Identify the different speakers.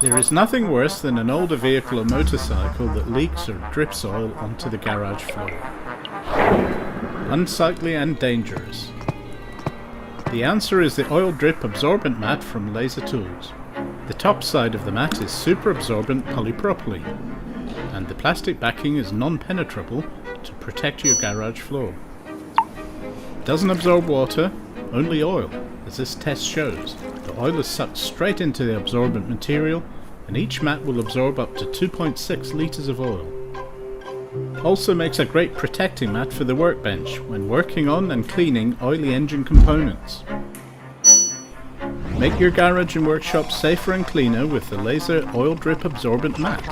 Speaker 1: There is nothing worse than an older vehicle or motorcycle that leaks or drips oil onto the garage floor. Unsightly and dangerous. The answer is the oil drip absorbent mat from Laser Tools. The top side of the mat is super absorbent polypropylene, and the plastic backing is non-penetrable to protect your garage floor. It doesn't absorb water, only oil, as this test shows. The oil is sucked straight into the absorbent material, and each mat will absorb up to 2.6 litres of oil. Also makes a great protecting mat for the workbench when working on and cleaning oily engine components. Make your garage and workshop safer and cleaner with the Laser Oil Drip Absorbent Mat.